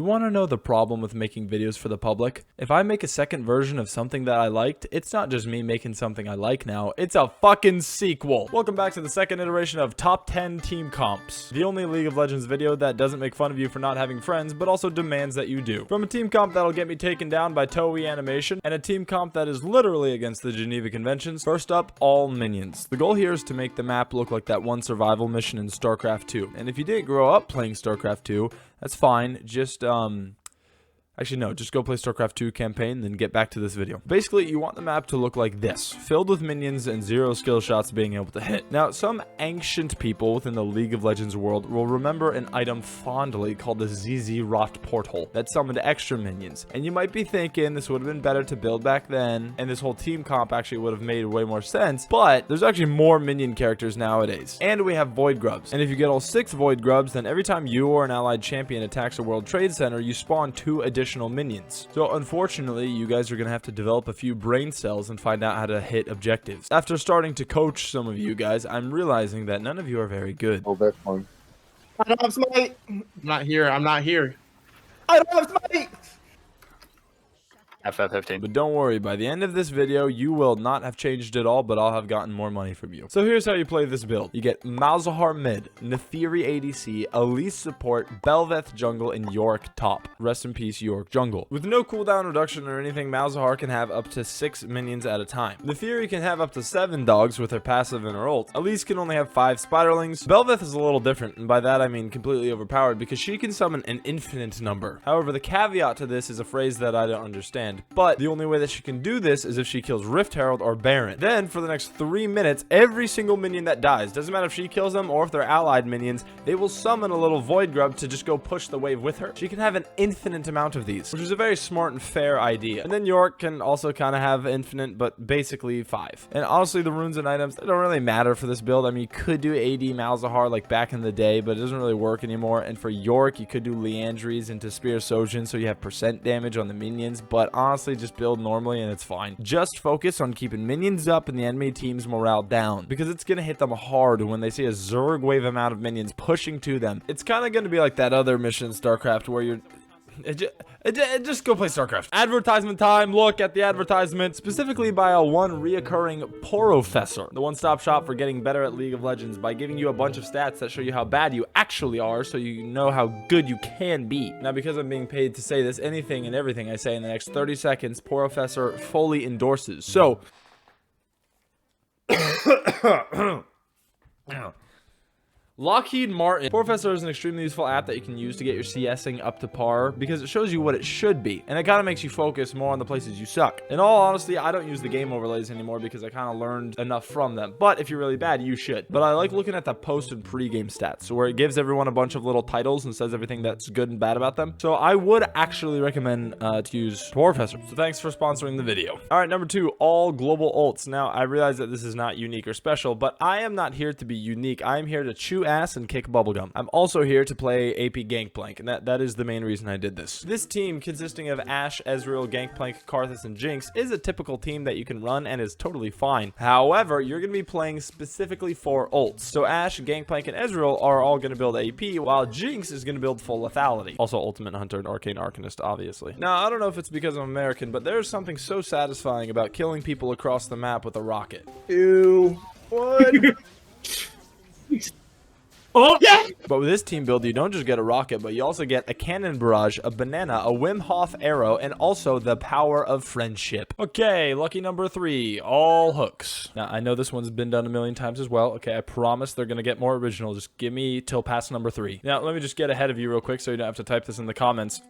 You want to know the problem with making videos for the public? If I make a second version of something that I liked, it's not just me making something I like now, it's a fucking sequel. Welcome back to the second iteration of Top 10 Team Comps, the only League of Legends video that doesn't make fun of you for not having friends, but also demands that you do. From a team comp that'll get me taken down by Toei Animation, and a team comp that is literally against the Geneva Conventions, first up, all minions. The goal here is to make the map look like that one survival mission in StarCraft 2, and if you didn't grow up playing StarCraft 2, that's fine. Actually, no, just go play StarCraft 2 campaign, then get back to this video. Basically, you want the map to look like this, filled with minions and 0 skill shots being able to hit. Now, some ancient people within the League of Legends world will remember an item fondly called the ZZ Rot Portal that summoned extra minions. And you might be thinking this would have been better to build back then, and this whole team comp actually would have made way more sense, but there's actually more minion characters nowadays. And we have Void Grubs. And if you get all 6 Void Grubs, then every time you or an allied champion attacks a World Trade Center, you spawn 2 additional minions. So unfortunately, you guys are gonna have to develop a few brain cells and find out how to hit objectives. After starting to coach some of you guys, I'm realizing that none of you are very good. Oh, that's fun. I don't have smite. I'm not here. I'm not here. I don't have smite. FF15. But don't worry, by the end of this video, you will not have changed at all, but I'll have gotten more money from you. So here's how you play this build. You get Malzahar mid, Nefiri ADC, Elise support, Bel'Veth jungle, and Yorick top. Rest in peace, Yorick jungle. With no cooldown reduction or anything, Malzahar can have up to 6 minions at a time. Nefiri can have up to 7 dogs with her passive and her ult. Elise can only have 5 spiderlings. Bel'Veth is a little different, and by that I mean completely overpowered, because she can summon an infinite number. However, the caveat to this is a phrase that I don't understand. But the only way that she can do this is if she kills Rift Herald or Baron. Then, for the next 3 minutes, every single minion that dies, doesn't matter if she kills them or if they're allied minions, they will summon a little Void Grub to just go push the wave with her. She can have an infinite amount of these, which is a very smart and fair idea. And then Yorick can also kind of have infinite, but basically 5. And honestly, the runes and items, they don't really matter for this build. I mean, you could do AD Malzahar like back in the day, but it doesn't really work anymore. And for Yorick, you could do Leandries into Spear Sojin, so you have percent damage on the minions, but honestly, just build normally and it's fine. Just focus on keeping minions up and the enemy team's morale down, because it's gonna hit them hard when they see a Zerg wave amount of minions pushing to them. It's kind of gonna be like that other mission in StarCraft where you're just go play StarCraft. Advertisement time. Look at the advertisement, specifically by a reoccurring Porofessor, the one-stop shop for getting better at League of Legends by giving you a bunch of stats that show you how bad you actually are, so you know how good you can be. Now, because I'm being paid to say this, anything and everything I say in the next 30 seconds, Porofessor fully endorses. So Lockheed Martin. Porofessor is an extremely useful app that you can use to get your CSing up to par, because it shows you what it should be, and it kind of makes you focus more on the places you suck. In all honesty, I don't use the game overlays anymore because I kind of learned enough from them, but if you're really bad, you should. But I like looking at the post and pre-game stats, where it gives everyone a bunch of little titles and says everything that's good and bad about them. So I would actually recommend to use Porofessor. So thanks for sponsoring the video. All right, number 2, all global ults. Now, I realize that this is not unique or special, but I am not here to be unique. I am here to chew ass and kick bubblegum. I'm also here to play AP Gangplank, and that is the main reason I did this. This team, consisting of Ashe, Ezreal, Gangplank, Karthus, and Jinx, is a typical team that you can run and is totally fine. However, you're going to be playing specifically for ults. So Ashe, Gangplank, and Ezreal are all going to build AP, while Jinx is going to build full lethality. Also Ultimate Hunter and Arcane Arcanist, obviously. Now, I don't know if it's because I'm American, but there's something so satisfying about killing people across the map with a rocket. Ew. What? Oh yeah. But with this team build, you don't just get a rocket, but you also get a cannon barrage, a banana, a Wim Hof arrow, and also the power of friendship. Okay, lucky number 3, all hooks. Now, I know this one's been done a million times as well. Okay, I promise they're going to get more original. Just give me till past number 3. Now, let me just get ahead of you real quick so you don't have to type this in the comments.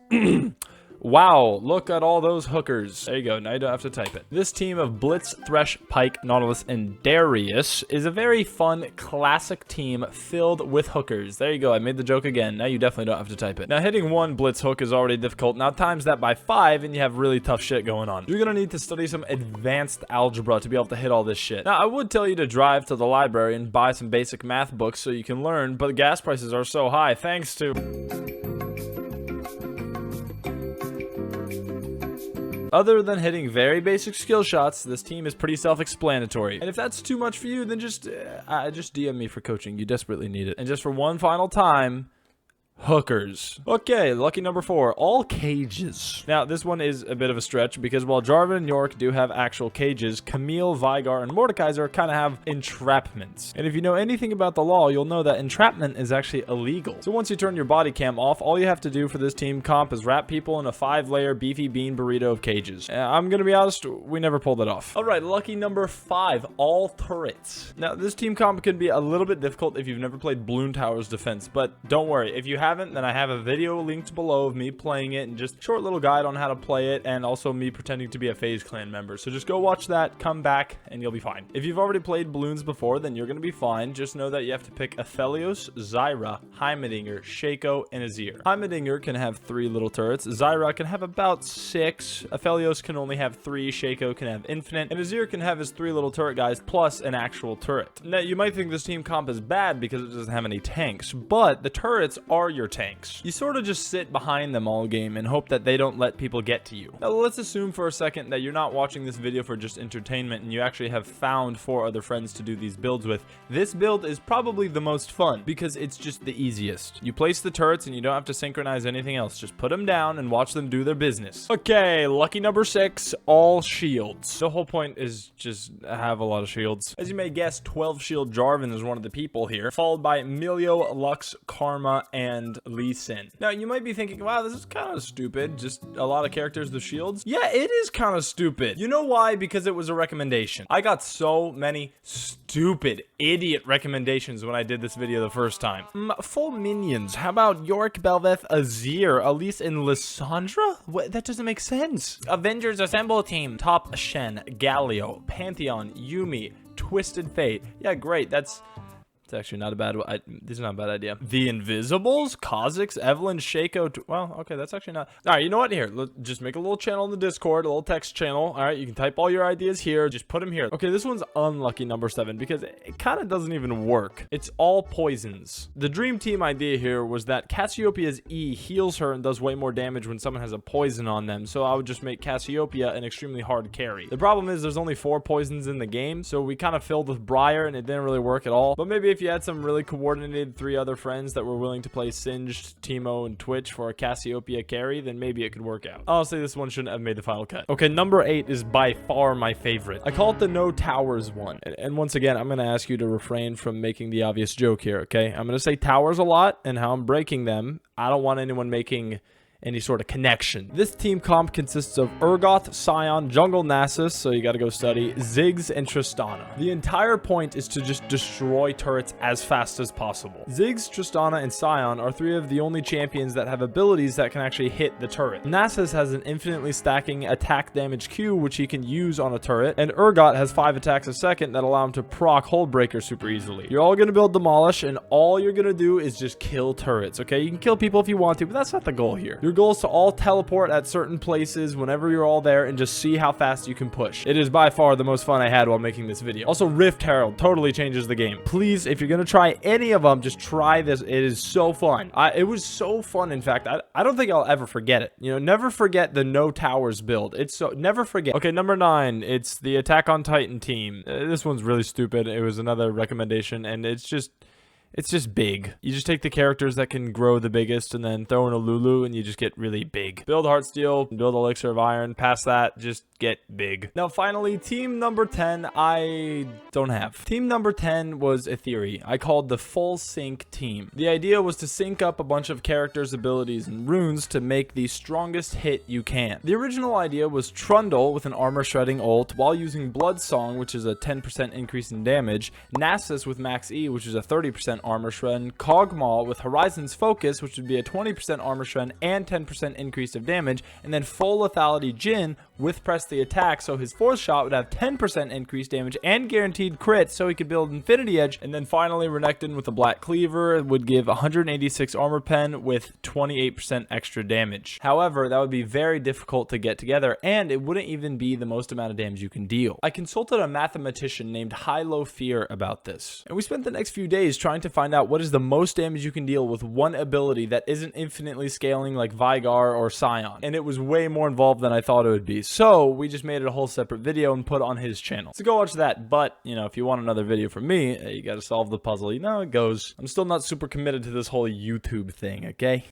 Wow, look at all those hookers. There you go, now you don't have to type it. This team of Blitz, Thresh, Pike, Nautilus, and Darius is a very fun, classic team filled with hookers. There you go, I made the joke again. Now you definitely don't have to type it. Now, hitting 1 Blitz hook is already difficult. Now times that by 5 and you have really tough shit going on. You're gonna need to study some advanced algebra to be able to hit all this shit. Now, I would tell you to drive to the library and buy some basic math books so you can learn, but the gas prices are so high thanks to... Other than hitting very basic skill shots, this team is pretty self-explanatory. And if that's too much for you, then just DM me for coaching. You desperately need it. And just for one final time, hookers. Okay, lucky number 4, all cages. Now, this one is a bit of a stretch because while Jarvan and York do have actual cages, Camille, Vigar, and Mordekaiser kind of have entrapments. And if you know anything about the law, you'll know that entrapment is actually illegal. So once you turn your body cam off, all you have to do for this team comp is wrap people in a 5-layer beefy bean burrito of cages. I'm gonna be honest, we never pulled it off. All right, lucky number 5, all turrets. Now, this team comp can be a little bit difficult if you've never played Bloon Tower's defense, but don't worry, if you haven't, then I have a video linked below of me playing it and just short little guide on how to play it, and also me pretending to be a FaZe clan member. So just go watch that, come back, and you'll be fine. If you've already played balloons before, then you're gonna be fine. Just know that you have to pick Aphelios, Zyra, Heimerdinger, Shaco, and Azir. Heimerdinger can have 3 little turrets, Zyra can have about 6, Aphelios can only have 3, Shaco can have infinite, and Azir can have his 3 little turret guys plus an actual turret. Now, you might think this team comp is bad because it doesn't have any tanks, but the turrets are your tanks. You sort of just sit behind them all game and hope that they don't let people get to you. Now, let's assume for a second that you're not watching this video for just entertainment and you actually have found 4 other friends to do these builds with. This build is probably the most fun because it's just the easiest. You place the turrets and you don't have to synchronize anything else. Just put them down and watch them do their business. Okay, lucky number 6, all shields. The whole point is just have a lot of shields. As you may guess, 12 shield Jarvan is one of the people here, followed by Emilio, Lux, Karma, and Lee Sin. Now, you might be thinking, wow, this is kind of stupid. Just a lot of characters with shields. Yeah, it is kind of stupid. You know why? Because it was a recommendation. I got so many stupid, idiot recommendations when I did this video the first time. Full minions. How about York, Belveth, Azir, Elise, and Lissandra? What? That doesn't make sense. Avengers Assemble Team. Top Shen, Galio, Pantheon, Yumi, Twisted Fate. Yeah, great. That's actually not a bad this is not a bad idea. The Invisibles, Kha'Zix, Evelyn, Shaco. Well, okay, that's actually not. All right, you know what? Here, just make a little channel in the Discord, a little text channel. All right, you can type all your ideas here. Just put them here. Okay, this one's unlucky number 7 because it kind of doesn't even work. It's all poisons. The dream team idea here was that Cassiopeia's E heals her and does way more damage when someone has a poison on them. So I would just make Cassiopeia an extremely hard carry. The problem is there's only 4 poisons in the game, so we kind of filled with Briar and it didn't really work at all. But maybe if you had some really coordinated 3 other friends that were willing to play Singed, Teemo, and Twitch for a Cassiopeia carry, then maybe it could work out. Honestly, this one shouldn't have made the final cut. Okay, number 8 is by far my favorite. I call it the no towers one. And once again, I'm going to ask you to refrain from making the obvious joke here, okay? I'm going to say towers a lot and how I'm breaking them. I don't want anyone making any sort of connection. This team comp consists of Urgot, Sion, Jungle Nasus, so you gotta go study, Ziggs, and Tristana. The entire point is to just destroy turrets as fast as possible. Ziggs, Tristana, and Sion are 3 of the only champions that have abilities that can actually hit the turret. Nasus has an infinitely stacking attack damage Q, which he can use on a turret, and Urgot has 5 attacks a second that allow him to proc Hullbreaker super easily. You're all gonna build Demolish, and all you're gonna do is just kill turrets, okay? You can kill people if you want to, but that's not the goal here. Your goal is to all teleport at certain places whenever you're all there and just see how fast you can push. It is by far the most fun I had while making this video. Also, Rift Herald totally changes the game. Please, if you're gonna try any of them, just try this. It is so fun. It was so fun. In fact, I don't think I'll ever forget it. You know, never forget the no towers build. It's so, never forget. Okay, number 9, it's the Attack on Titan team. This one's really stupid. It was another recommendation, and it's just big. You just take the characters that can grow the biggest and then throw in a Lulu and you just get really big. Build Heartsteel, build Elixir of Iron. Past that, just get big. Now, finally, team number 10, I don't have. Team number 10 was a theory I called the full sync team. The idea was to sync up a bunch of characters' abilities and runes to make the strongest hit you can. The original idea was Trundle with an armor shredding ult while using Blood Song, which is a 10% increase in damage, Nasus with Max E, which is a 30% armor shred, Kog'Maw with Horizon's Focus, which would be a 20% armor shred and 10% increase of damage, and then full lethality Jhin with Press the Attack, so his 4th shot would have 10% increased damage and guaranteed crit, so he could build Infinity Edge. And then finally, Renekton with a Black Cleaver would give 186 armor pen with 28% extra damage. However, that would be very difficult to get together, and it wouldn't even be the most amount of damage you can deal. I consulted a mathematician named Hilo Fear about this, and we spent the next few days trying to find out what is the most damage you can deal with one ability that isn't infinitely scaling like Vigar or Sion, and it was way more involved than I thought it would be. So we just made it a whole separate video and put it on his channel. So go watch that. But, you know, if you want another video from me, you got to solve the puzzle. You know how it goes. I'm still not super committed to this whole YouTube thing, okay?